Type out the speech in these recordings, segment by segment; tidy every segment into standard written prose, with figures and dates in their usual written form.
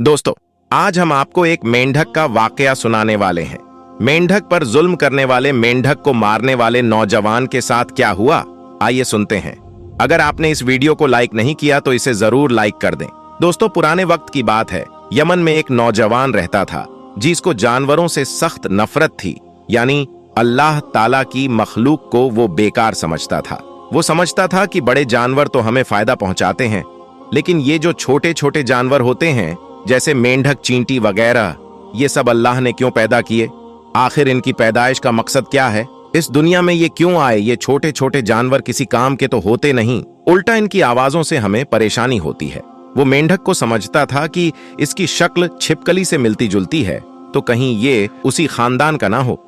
दोस्तों, आज हम आपको एक मेंढक का वाकया सुनाने वाले हैं। मेंढक पर जुल्म करने वाले मेंढक को मारने वाले नौजवान के साथ क्या हुआ, आइए सुनते हैं। अगर आपने इस वीडियो को लाइक नहीं किया तो इसे जरूर लाइक कर दें। दोस्तों, पुराने वक्त की बात है। यमन में एक नौजवान रहता था जिसको जानवरों से सख्त नफरत थी, यानी अल्लाह ताला की मखलूक को वो बेकार समझता था। वो समझता था कि बड़े जानवर तो हमें फायदा पहुंचाते हैं, लेकिन ये जो छोटे छोटे जानवर होते हैं जैसे मेंढक, चींटी वगैरह, ये सब अल्लाह ने क्यों पैदा किए? आखिर इनकी पैदाइश का मकसद क्या है? इस दुनिया में ये क्यों आए? ये छोटे छोटे जानवर किसी काम के तो होते नहीं, उल्टा इनकी आवाजों से हमें परेशानी होती है। वो मेंढक को समझता था कि इसकी शक्ल छिपकली से मिलती जुलती है, तो कहीं ये उसी खानदान का ना हो।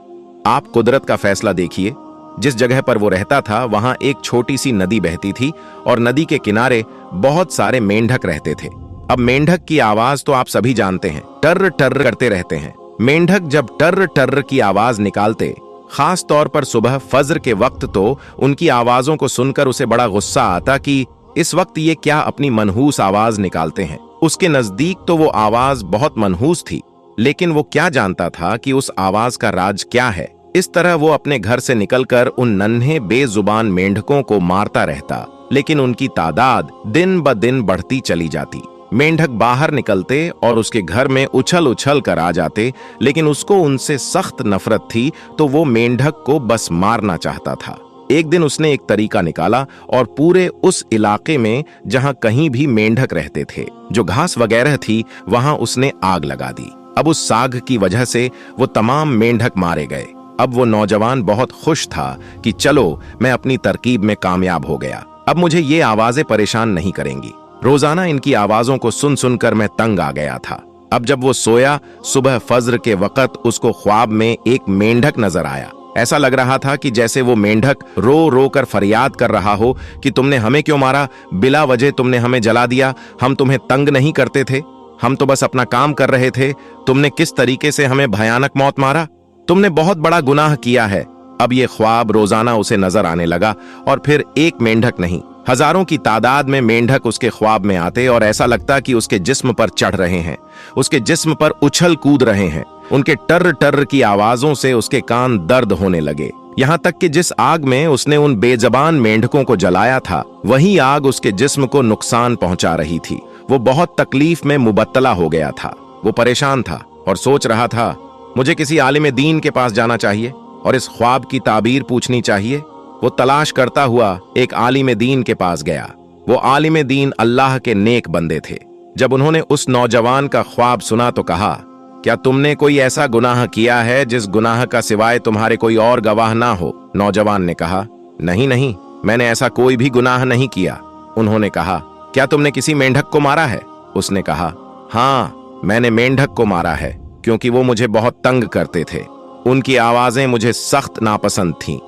आप कुदरत का फैसला देखिए। जिस जगह पर वो रहता था वहां एक छोटी सी नदी बहती थी और नदी के किनारे बहुत सारे मेंढक रहते थे। अब मेंढक की आवाज तो आप सभी जानते हैं, टर्र टर्र करते रहते हैं। मेंढक जब टर्र टर्र की आवाज निकालते, खास तौर पर सुबह फज्र के वक्त, तो उनकी आवाजों को सुनकर उसे बड़ा गुस्सा आता कि इस वक्त ये क्या अपनी मनहूस आवाज निकालते हैं। उसके नजदीक तो वो आवाज बहुत मनहूस थी, लेकिन वो क्या जानता था कि उस आवाज का राज क्या है। इस तरह वो अपने घर से निकलकर उन नन्हे बेजुबान मेंढकों को मारता रहता, लेकिन उनकी तादाद दिन ब दिन बढ़ती चली जाती। मेंढक बाहर निकलते और उसके घर में उछल उछल कर आ जाते, लेकिन उसको उनसे सख्त नफरत थी, तो वो मेंढक को बस मारना चाहता था। एक दिन उसने एक तरीका निकाला और पूरे उस इलाके में जहां कहीं भी मेंढक रहते थे, जो घास वगैरह थी, वहां उसने आग लगा दी। अब उस आग की वजह से वो तमाम मेंढक मारे गए। अब वो नौजवान बहुत खुश था कि चलो, मैं अपनी तरकीब में कामयाब हो गया। अब मुझे ये आवाजें परेशान नहीं करेंगी। रोजाना इनकी आवाजों को सुन सुनकर मैं तंग आ गया था। अब जब वो सोया, सुबह फज्र के वक्त उसको ख्वाब में एक मेंढक नजर आया। ऐसा लग रहा था कि जैसे वो मेंढक रो रो कर फरियाद कर रहा हो कि तुमने हमें क्यों मारा? बिला वजह तुमने हमें जला दिया। हम तुम्हें तंग नहीं करते थे, हम तो बस अपना काम कर रहे थे। तुमने किस तरीके से हमें भयानक मौत मारा? तुमने बहुत बड़ा गुनाह किया है। अब ये ख्वाब रोजाना उसे नजर आने लगा, और फिर एक मेंढक नहीं, हजारों की तादाद में मेंढक उसके ख्वाब में आते और ऐसा लगता कि उसके जिस्म पर चढ़ रहे हैं, उसके जिस्म पर उछल कूद रहे हैं। उनके टर्र टर्र की आवाजों से उसके कान दर्द होने लगे। यहाँ तक कि जिस आग में उसने उन बेजबान मेंढकों को जलाया था, वही आग उसके जिस्म को नुकसान पहुंचा रही थी। वो बहुत तकलीफ में मुबत्तला हो गया था। वो परेशान था और सोच रहा था, मुझे किसी आलिम दीन के पास जाना चाहिए और इस ख्वाब की ताबीर पूछनी चाहिए। वो तलाश करता हुआ एक आलिम दीन के पास गया। वो आलिम दीन अल्लाह के नेक बंदे थे। जब उन्होंने उस नौजवान का ख्वाब सुना तो कहा, क्या तुमने कोई ऐसा गुनाह किया है जिस गुनाह का सिवाय तुम्हारे कोई और गवाह ना हो? नौजवान ने कहा, नहीं नहीं, मैंने ऐसा कोई भी गुनाह नहीं किया। उन्होंने कहा, क्या तुमने किसी मेंढक को मारा है? उसने कहा, हाँ, मैंने मेंढक को मारा है, क्योंकि वो मुझे बहुत तंग करते थे। उनकी आवाजें मुझे सख्त नापसंद थीं।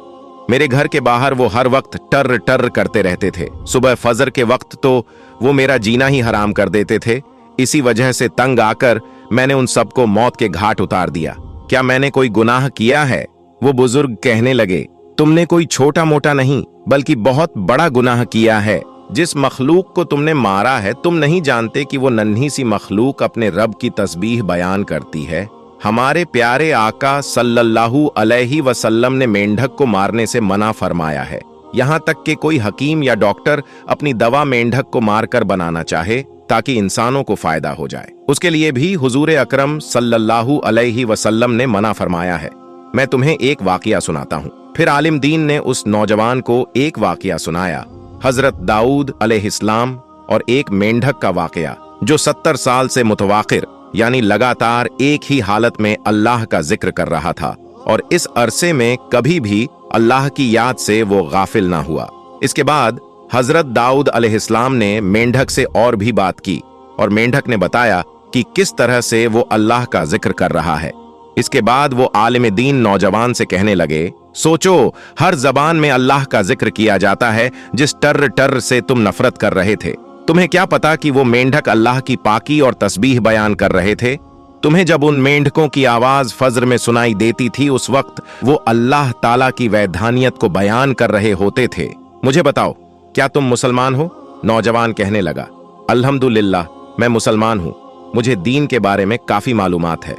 मेरे घर के बाहर वो हर वक्त टर्र टर्र करते रहते थे। सुबह फजर के वक्त तो वो मेरा जीना ही हराम कर देते थे। इसी वजह से तंग आकर मैंने उन सबको मौत के घाट उतार दिया। क्या मैंने कोई गुनाह किया है? वो बुजुर्ग कहने लगे, तुमने कोई छोटा मोटा नहीं बल्कि बहुत बड़ा गुनाह किया है। जिस मखलूक को तुमने मारा है, तुम नहीं जानते कि वो नन्ही सी मखलूक अपने रब की तस्बीह बयान करती है। हमारे प्यारे आका सल्लल्लाहु अलैहि वसल्लम ने मेंढक को मारने से मना फरमाया है। यहाँ तक कि कोई हकीम या डॉक्टर अपनी दवा मेंढक को मारकर बनाना चाहे ताकि इंसानों को फायदा हो जाए, उसके लिए भी हुजूर अकरम सल्लल्लाहु अलैहि वसल्लम ने मना फरमाया है। मैं तुम्हें एक वाकया सुनाता हूँ। फिर आलिम दीन ने उस नौजवान को एक वाकया सुनाया, हजरत दाऊद अलैहिस्सलाम और एक मेंढक का वाकया, जो 70 साल से मुतवाकिर यानी लगातार एक ही हालत में अल्लाह का जिक्र कर रहा था, और इस अरसे में कभी भी अल्लाह की याद से वो गाफिल ना हुआ। इसके बाद हजरत दाऊद अलैहिस्सलाम ने मेंढक से और भी बात की, और मेंढक ने बताया कि किस तरह से वो अल्लाह का जिक्र कर रहा है। इसके बाद वो आलिम दीन नौजवान से कहने लगे, सोचो, हर जबान में अल्लाह का जिक्र किया जाता है जिस टर्र टर्र से तुम नफरत कर रहे थे। तुम्हें क्या पता कि वो मेंढक अल्लाह की पाकी और तस्बीह बयान कर रहे थे? तुम्हें जब उन मेंढकों की आवाज फज्र में सुनाई देती थी, उस वक्त वो अल्लाह ताला की वैधानियत को बयान कर रहे होते थे। मुझे बताओ, क्या तुम मुसलमान हो? नौजवान कहने लगा, अल्हम्दुलिल्लाह, मैं मुसलमान हूँ। मुझे दीन के बारे में काफी मालूमात है।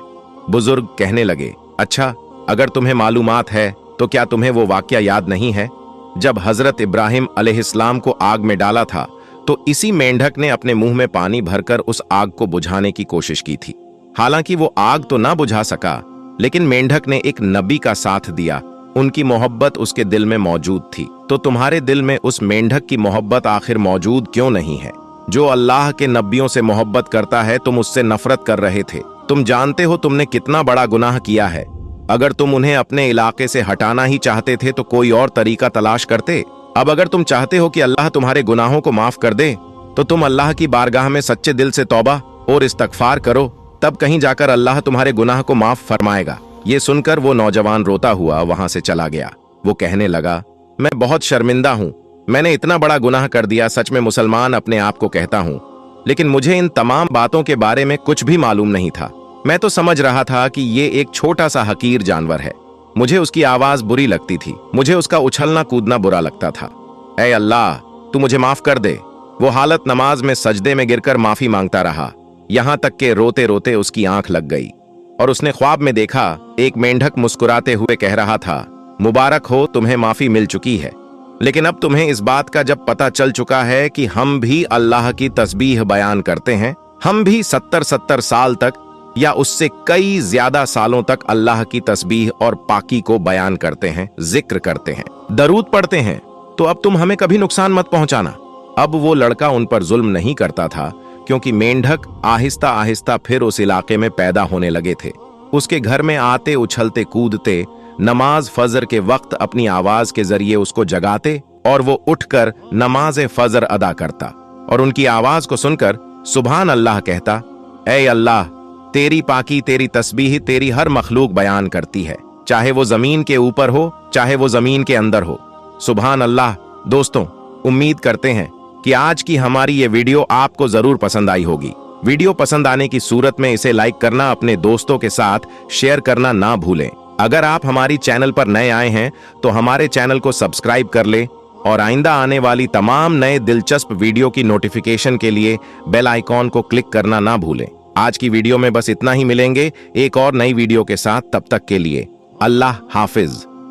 बुजुर्ग कहने लगे, अच्छा, अगर तुम्हें मालूमात है तो क्या तुम्हें वो वाकया याद नहीं है जब हजरत इब्राहिम अलैहिस्सलाम को आग में डाला था तो इसी मेंढक ने अपने मुंह में पानी भरकर उस आग को बुझाने की कोशिश की थी। हालांकि वो आग तो ना बुझा सका, लेकिन मेंढक ने एक नबी का साथ दिया। उनकी मोहब्बत उसके दिल में मौजूद थी। तो तुम्हारे दिल में उस मेंढक की मोहब्बत आखिर मौजूद क्यों नहीं है? जो अल्लाह के नबियों से मोहब्बत करता है, तुम उससे नफरत कर रहे थे। तुम जानते हो तुमने कितना बड़ा गुनाह किया है। अगर तुम उन्हें अपने इलाके से हटाना ही चाहते थे तो कोई और तरीका तलाश करते। अब अगर तुम चाहते हो कि अल्लाह तुम्हारे गुनाहों को माफ कर दे तो तुम अल्लाह की बारगाह में सच्चे दिल से तौबा और इस्तगफार करो, तब कहीं जाकर अल्लाह तुम्हारे गुनाह को माफ फरमाएगा। ये सुनकर वो नौजवान रोता हुआ वहां से चला गया। वो कहने लगा, मैं बहुत शर्मिंदा हूं, मैंने इतना बड़ा गुनाह कर दिया। सच में मुसलमान अपने आप को कहता हूं, लेकिन मुझे इन तमाम बातों के बारे में कुछ भी मालूम नहीं था। मैं तो समझ रहा था कि ये एक छोटा सा हकीर जानवर है। मुझे उसकी आवाज बुरी लगती थी, मुझे उसका उछलना कूदना बुरा लगता था। ऐ अल्लाह, तू मुझे माफ कर दे। वो हालत नमाज में सजदे में गिरकर माफी मांगता रहा, यहां तक के रोते रोते उसकी आंख लग गई और उसने ख्वाब में देखा एक मेंढक मुस्कुराते हुए कह रहा था, मुबारक हो, तुम्हें माफी मिल चुकी है। लेकिन अब तुम्हें इस बात का जब पता चल चुका है कि हम भी अल्लाह की तस्बीह बयान करते हैं, हम भी 70-70 साल तक या उससे कई ज्यादा सालों तक अल्लाह की तस्बीह और पाकी को बयान करते हैं, जिक्र करते हैं, दरूद पढ़ते हैं, तो अब तुम हमें कभी नुकसान मत पहुंचाना। अब वो लड़का उन पर जुल्म नहीं करता था, क्योंकि मेंढक आहिस्ता आहिस्ता फिर उस इलाके में पैदा होने लगे थे। उसके घर में आते, उछलते कूदते, नमाज फजर के वक्त अपनी आवाज के जरिए उसको जगाते और वो उठकर नमाज फजर अदा करता और उनकी आवाज को सुनकर सुभान अल्लाह कहता, ऐ अल्लाह, तेरी पाकी, तेरी तस्बीह तेरी हर मखलूक बयान करती है, चाहे वो जमीन के ऊपर हो, चाहे वो जमीन के अंदर हो। सुभान अल्लाह। दोस्तों, उम्मीद करते हैं कि आज की हमारी ये वीडियो आपको जरूर पसंद आई होगी। वीडियो पसंद आने की सूरत में इसे लाइक करना, अपने दोस्तों के साथ शेयर करना ना भूलें। अगर आप हमारी चैनल पर नए आए हैं तो हमारे चैनल को सब्सक्राइब कर ले और आइंदा आने वाली तमाम नए दिलचस्प वीडियो की नोटिफिकेशन के लिए बेल आइकॉन को क्लिक करना ना भूलें। आज की वीडियो में बस इतना ही, मिलेंगे एक और नई वीडियो के साथ। तब तक के लिए अल्लाह हाफिज।